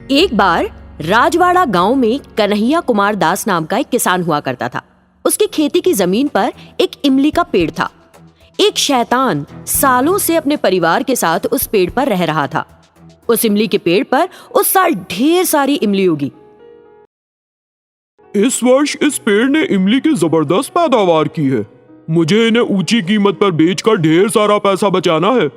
एक बार राजवाड़ा गांव में कन्हैया कुमार दास नाम का एक किसान हुआ करता था। उसकी खेती की जमीन पर एक इमली का पेड़ था। एक शैतान सालों से अपने परिवार के साथ उस पेड़ पर रह रहा था। उस इमली के पेड़ पर उस साल ढेर सारी इमली उगी। इस वर्ष इस पेड़ ने इमली की जबरदस्त पैदावार की है। मुझे इन्हें ऊंची कीमत पर बेचकर ढेर सारा पैसा बचाना है।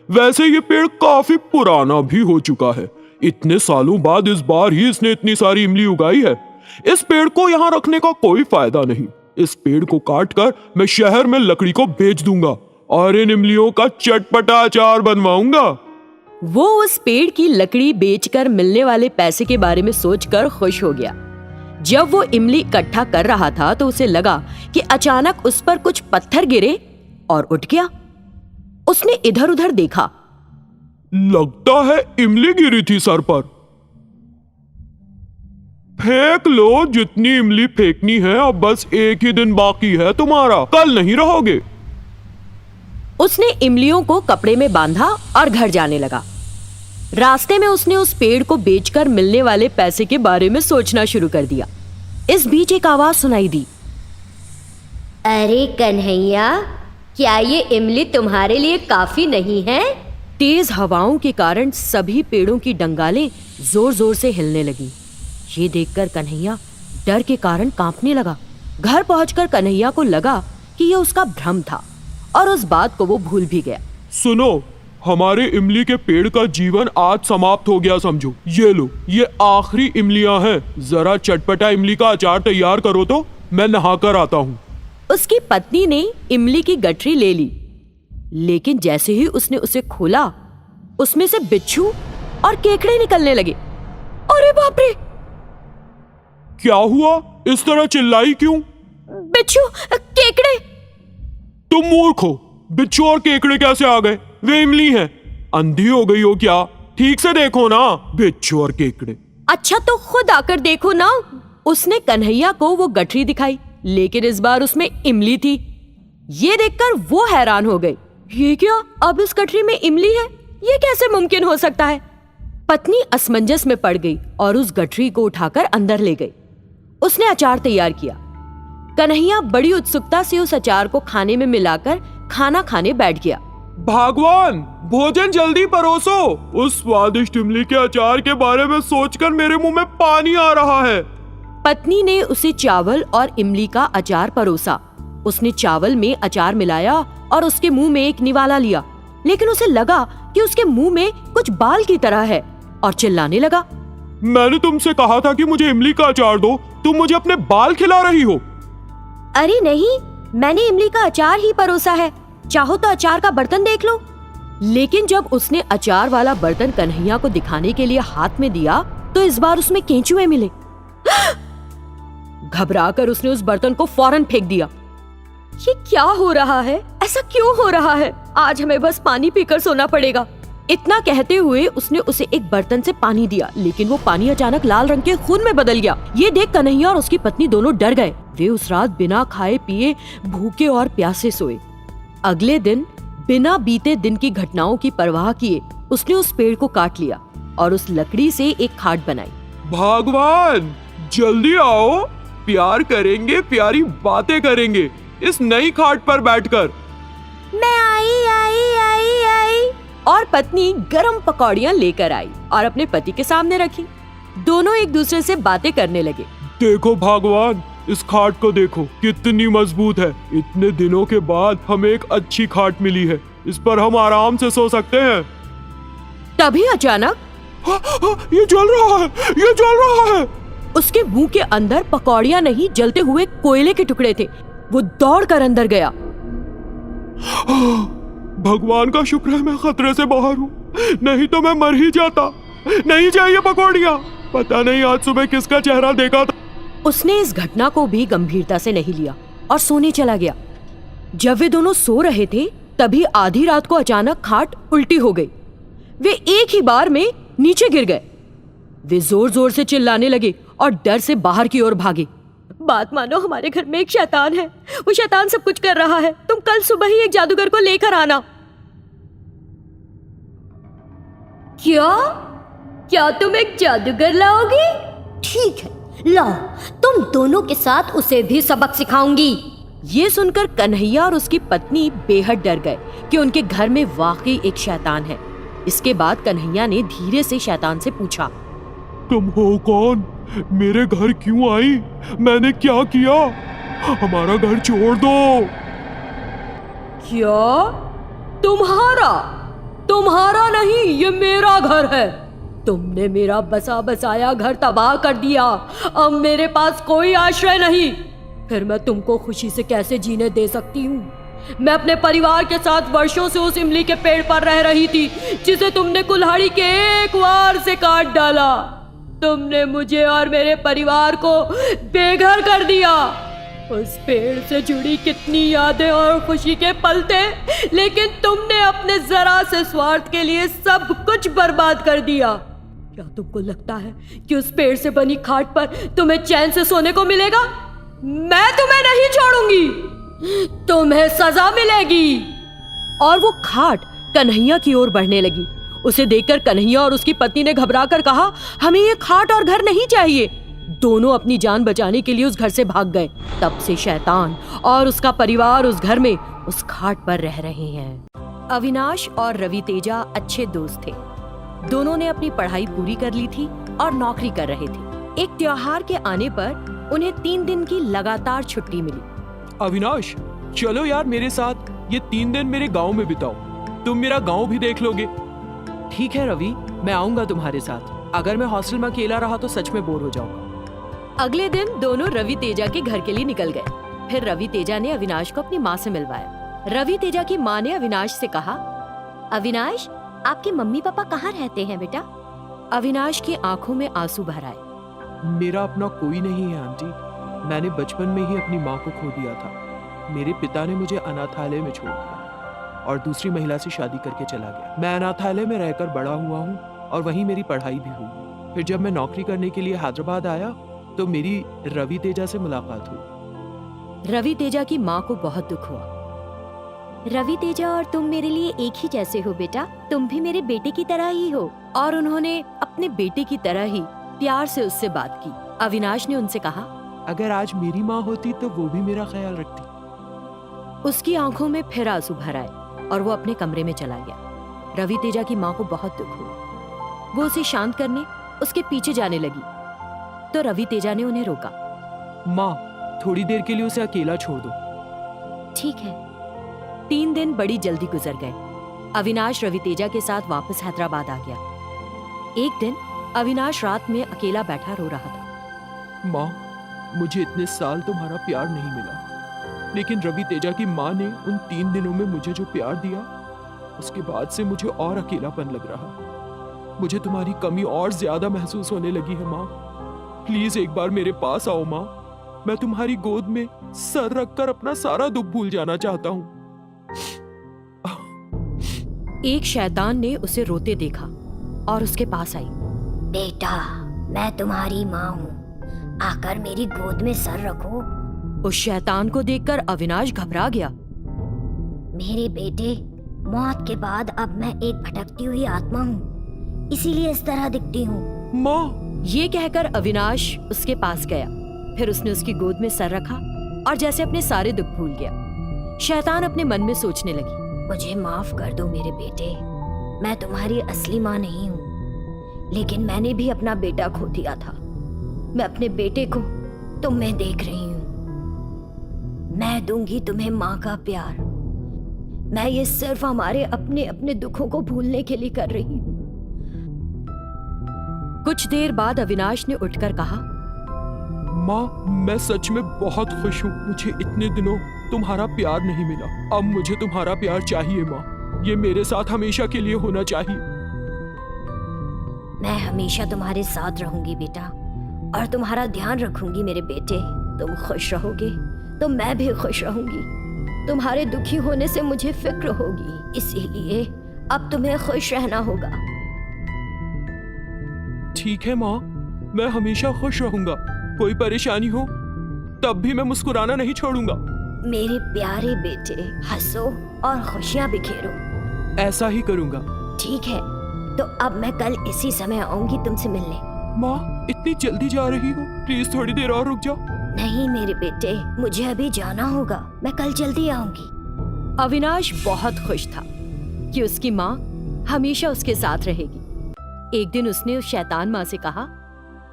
वैसे ये पेड़ काफी पुराना भी हो चुका है। इतने सालों बाद इस बार ही इसने इतनी सारी इमली उगाई है। इस पेड़ को यहाँ रखने का कोई फायदा नहीं। इस पेड़ को काटकर मैं शहर में लकड़ी को बेच दूंगा और इन इमलियों का चटपटा अचार बनवाऊंगा। वो उस पेड़ की लकड़ी बेचकर मिलने वाले पैसे के बारे में सोचकर खुश हो गया। जब वो इमली इकट्ठा कर रहा था तो उसे लगा कि अचानक उस पर कुछ पत्थर गिरे और उठ गया। उसने इधर उधर देखा। लगता है इमली गिरी थी सर पर। फेंक लो जितनी इमली फेंकनी है, अब बस एक ही दिन बाकी है तुम्हारा, कल नहीं रहोगे। उसने इमलियों को कपड़े में बांधा और घर जाने लगा। रास्ते में उसने उस पेड़ को बेचकर मिलने वाले पैसे के बारे में सोचना शुरू कर दिया। इस बीच एक आवाज सुनाई दी। अरे कन्हैया, क्या ये इमली तुम्हारे लिए काफी नहीं है? तेज हवाओं के कारण सभी पेड़ों की डंगालें जोर जोर से हिलने लगी। ये देखकर कन्हैया डर के कारण कांपने लगा। घर पहुंचकर कन्हैया को लगा कि यह उसका भ्रम था और उस बात को वो भूल भी गया। सुनो, हमारे इमली के पेड़ का जीवन आज समाप्त हो गया समझो। ये लो, ये आखिरी इमलियां हैं। जरा चटपटा इमली का अचार तैयार करो तो मैं नहाकर आता हूँ। उसकी पत्नी ने इमली की गठरी ले ली, लेकिन जैसे ही उसने उसे खोला, उसमें से बिच्छू और केकड़े निकलने लगे। अरे बाप रे! क्या हुआ? इस तरह चिल्लाई क्यों? बिच्छू, केकड़े! तुम मूर्ख हो। बिच्छू और केकड़े कैसे आ गए? वे इमली हैं। अंधी हो गई हो क्या? ठीक से देखो ना, बिच्छू और केकड़े। अच्छा तो खुद आकर देखो ना। उसने कन्हैया को वो गठरी दिखाई, लेकिन इस बार उसमें इमली थी। ये देखकर वो हैरान हो गई। ये क्या? अब इस गठरी में इमली है? ये कैसे मुमकिन हो सकता है? पत्नी असमंजस में पड़ गई और उस गठरी को उठाकर अंदर ले गई। उसने अचार तैयार किया। कन्हैया बड़ी उत्सुकता से उस अचार को खाने में मिलाकर खाना खाने बैठ गया। भगवान, भोजन जल्दी परोसो। उस स्वादिष्ट इमली के अचार के बारे में सोचकर मेरे मुंह में पानी आ रहा है। पत्नी ने उसे चावल और इमली का अचार परोसा। उसने चावल में अचार मिलाया और उसके मुंह में एक निवाला लिया, लेकिन उसे लगा कि उसके मुंह में कुछ बाल की तरह है और चिल्लाने लगा। मैंने तुमसे कहा था कि मुझे इमली का अचार दो, तुम मुझे अपने बाल खिला रही हो। अरे नहीं, मैंने इमली का अचार ही परोसा है। चाहो तो अचार का बर्तन देख लो। लेकिन जब उसने अचार वाला बर्तन कन्हैया को दिखाने के लिए हाथ में दिया तो इस बार उसमें केंचुए मिले। घबराकर उसने उस बर्तन को फौरन फेंक दिया। ये क्या हो रहा है? ऐसा क्यों हो रहा है? आज हमें बस पानी पीकर सोना पड़ेगा। इतना कहते हुए उसने उसे एक बर्तन से पानी दिया, लेकिन वो पानी अचानक लाल रंग के खून में बदल गया। ये देख कन्हैया और उसकी पत्नी दोनों डर गए। वे उस रात बिना खाए पिए भूखे और प्यासे सोए। अगले दिन बिना बीते दिन की घटनाओं की परवाह किए उसने उस पेड़ को काट लिया और उस लकड़ी से एक खाट बनाई। भगवान, जल्दी आओ, प्यार करेंगे, प्यारी बातें करेंगे इस नई खाट पर बैठकर। मैं आई आई आई आई। और पत्नी गरम पकौड़ियाँ लेकर आई और अपने पति के सामने रखी। दोनों एक दूसरे से बातें करने लगे। देखो भगवान, इस खाट को देखो, कितनी मजबूत है। इतने दिनों के बाद हमें एक अच्छी खाट मिली है। इस पर हम आराम से सो सकते हैं। तभी अचानक ये जल रहा है, ये जल रहा है। उसके मुंह के अंदर पकौड़ियाँ नहीं, जलते हुए कोयले के टुकड़े थे। वो दौड़कर अंदर गया। भगवान का शुक्र है मैं खतरे से बाहर हूँ, नहीं तो मैं मर ही जाता। नहीं चाहिए पकौड़ियाँ। पता नहीं आज सुबह किसका चेहरा देखा था। उसने इस घटना को भी गंभीरता से नहीं लिया और सोने चला गया। जब वे दोनों सो रहे थे तभी आधी रात को अचानक खाट उल्टी हो गई। वे एक ही बार में नीचे गिर गए। वे जोर जोर से चिल्लाने लगे और डर से बाहर की ओर भागे। बात मानो, हमारे घर में एक शैतान है। वो शैतान सब कुछ कर रहा है। तुम कल सुबह ही एक जादूगर को लेकर आना। क्या? क्या तुम एक जादूगर लाओगी? ठीक है, लाओ, तुम दोनों के साथ उसे भी सबक सिखाऊंगी। ये सुनकर कन्हैया और उसकी पत्नी बेहद डर गए कि उनके घर में वाकई एक शैतान है। इसके बाद कन्हैया ने धीरे से शैतान से पूछा, तुम हो कौन? मेरे घर क्यों आई? मैंने क्या किया? हमारा घर छोड़ दो। क्या? तुम्हारा नहीं, ये मेरा घर है। तुमने मेरा बसा बसाया घर तबाह कर दिया। अब मेरे पास कोई आश्रय नहीं। फिर मैं तुमको खुशी से कैसे जीने दे सकती हूँ? मैं अपने परिवार के साथ वर्षों से उस इमली के पेड़ पर रह रही थी जिसे तुमने कुल्हाड़ी के एक वार से काट डाला। तुमने मुझे और मेरे परिवार को बेघर कर दिया। उस पेड़ से जुड़ी कितनी यादें और खुशी के पल थे, लेकिन तुमने अपने जरा से स्वार्थ के लिए सब कुछ बर्बाद कर दिया। क्या तुमको लगता है कि उस पेड़ से बनी खाट पर तुम्हें चैन से सोने को मिलेगा? मैं तुम्हें नहीं छोड़ूंगी, तुम्हें सजा मिलेगी। और वो खाट कन्हैया की ओर बढ़ने लगी। उसे देखकर कन्हैया और उसकी पत्नी ने घबराकर कहा, हमें ये खाट और घर नहीं चाहिए। दोनों अपनी जान बचाने के लिए उस घर से भाग गए। तब से शैतान और उसका परिवार उस घर में उस खाट पर रह रहे हैं। अविनाश और रवि तेजा अच्छे दोस्त थे। दोनों ने अपनी पढ़ाई पूरी कर ली थी और नौकरी कर रहे थे। एक त्योहार के आने पर उन्हें 3 दिन की लगातार छुट्टी मिली। अविनाश, चलो यार मेरे साथ ये 3 दिन मेरे गांव में बिताओ। तुम मेरा गांव भी देख लोगे। ठीक है रवि, मैं आऊंगा तुम्हारे साथ। अगर मैं हॉस्टल में अकेला रहा तो सच में बोर हो जाऊंगा। अगले दिन दोनों रवि तेजा के घर के लिए निकल गए। फिर रवि तेजा ने अविनाश को अपनी माँ से मिलवाया। रवि तेजा की माँ ने अविनाश से कहा, अविनाश, आपके मम्मी पापा कहाँ रहते हैं बेटा? अविनाश की आंखों में आंसू भर आए। मेरा अपना कोई नहीं है आंटी। मैंने बचपन में ही अपनी माँ को खो दिया था। मेरे पिता ने मुझे अनाथालय में छोड़ दिया और दूसरी महिला से शादी करके चला गया। मैं अनाथालय में रहकर बड़ा हुआ हूँ और वहीं मेरी पढ़ाई भी हुई। फिर जब मैं नौकरी करने के लिए हैदराबाद आया तो मेरी रवि तेजा से मुलाकात हुई। रवि तेजा की माँ को बहुत दुख हुआ। रवि तेजा और तुम मेरे लिए एक ही जैसे हो बेटा। तुम भी मेरे बेटे की तरह ही हो। और उन्होंने अपने बेटे की तरह ही प्यार से उससे बात की। अविनाश ने उनसे कहा, अगर आज मेरी माँ होती तो वो भी मेरा ख्याल रखती। उसकी आंखों में फिर आंसू भर आए और वो अपने कमरे में चला गया। रवि तेजा की माँ को बहुत दुख हुआ। वो उसे शांत करने उसके पीछे जाने लगी तो रवि तेजा ने उन्हें रोका। माँ, थोड़ी देर के लिए उसे अकेला छोड़ दो। ठीक है। 3 दिन बड़ी जल्दी गुजर गए। अविनाश रवि तेजा के साथ वापस हैदराबाद आ गया। एक दिन अविनाश रात में अकेला बैठा रो रहा था। माँ, मुझे इतने साल तुम्हारा प्यार नहीं मिला, लेकिन रवि तेजा की माँ ने उन 3 दिनों में मुझे जो प्यार दिया, उसके बाद से मुझे और अकेलापन लग रहा। मुझे तुम्हारी कमी और ज्यादा महसूस होने लगी है माँ। प्लीज एक बार मेरे पास आओ माँ। मैं तुम्हारी गोद में सर रखकर अपना सारा दुख भूल जाना चाहता हूँ। एक शैतान ने उसे रोते देखा और उसके पास आई। बेटा, मैं तुम्हारी माँ हूँ, आकर मेरी गोद में सर रखो। उस शैतान को देखकर अविनाश घबरा गया। मेरे बेटे, मौत के बाद अब मैं एक भटकती हुई आत्मा हूँ, इसीलिए इस तरह दिखती हूँ। माँ, ये कहकर अविनाश उसके पास गया। फिर उसने उसकी गोद में सर रखा और जैसे अपने सारे दुख भूल गया। शैतान अपने मन में सोचने लगी, मुझे माफ कर दो मेरे बेटे। मैं तुम्हारी असली माँ नहीं हूँ, लेकिन मैंने भी अपना बेटा खो दिया था। मैं अपने बेटे को तुम में देख रही हूँ। मैं दूंगी तुम्हें माँ का प्यार। मैं ये सिर्फ हमारे अपने अपने दुखों को भूलने के लिए कर रही हूँ। कुछ देर बाद अविनाश ने उठकर कहा, माँ, मैं सच में बहुत खुश हूँ। मुझे इतने दिनों तुम्हारा प्यार नहीं मिला। अब मुझे तुम्हारा प्यार चाहिए माँ। ये मेरे साथ हमेशा के लिए होना चाहिए। मैं हमेशा तुम्हारे साथ रहूंगी बेटा, और तुम्हारा ध्यान रखूंगी मेरे बेटे। तुम खुश रहोगे तो मैं भी खुश रहूंगी। तुम्हारे दुखी होने से मुझे फिक्र होगी, इसीलिए अब तुम्हें खुश रहना होगा। ठीक है माँ, मैं हमेशा खुश रहूंगा। कोई परेशानी हो तब भी मैं मुस्कुराना नहीं छोड़ूंगा। मेरे प्यारे बेटे, हंसो और खुशियां बिखेरो। ऐसा ही करूंगा। ठीक है, तो अब मैं कल इसी समय आऊंगी तुमसे मिलने। माँ, इतनी जल्दी जा रही हो? प्लीज थोड़ी देर और रुक जाओ। नहीं मेरे बेटे, मुझे अभी जाना होगा, मैं कल जल्दी आऊंगी। अविनाश बहुत खुश था कि उसकी माँ हमेशा उसके साथ रहेगी। एक दिन उसने उस शैतान माँ से कहा,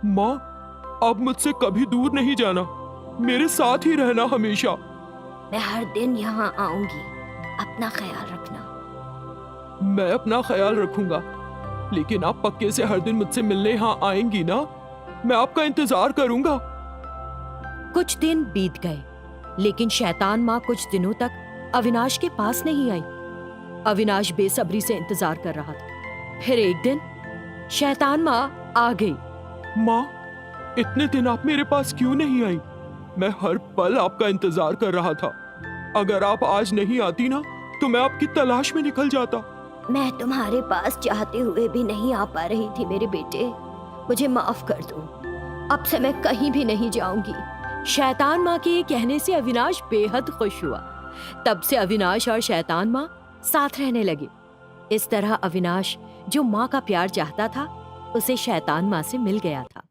माँ, अब मुझसे कभी दूर नहीं जाना, मेरे साथ ही रहना हमेशा। मैं हर दिन यहाँ आऊंगी, अपना ख्याल रखना। मैं अपना ख्याल रखूंगा, लेकिन आप पक्के से हर दिन मुझसे मिलने यहाँ आएंगी ना? मैं आपका इंतजार करूंगा। कुछ दिन बीत गए, लेकिन शैतान माँ कुछ दिनों तक अविनाश के पास नहीं आई। अविनाश बेसब्री से इंतजार कर रहा था। फिर एक दिन शैतान माँ आ गई। माँ, इतने दिन आप मेरे पास क्यों नहीं आई? मैं हर पल आपका इंतजार कर रहा था। अगर आप आज नहीं आती ना, तो मैं आपकी तलाश में निकल जाता। मैं तुम्हारे पास चाहते हुए भी नहीं आ पा रही थी मेरे बेटे, मुझे माफ कर दो। अब से मैं कहीं भी नहीं जाऊंगी। शैतान माँ के ये कहने से अविनाश बेहद खुश हुआ। तब से अविनाश और शैतान माँ साथ रहने लगे। इस तरह अविनाश, जो माँ का प्यार चाहता था, उसे शैतान माँ से मिल गया था।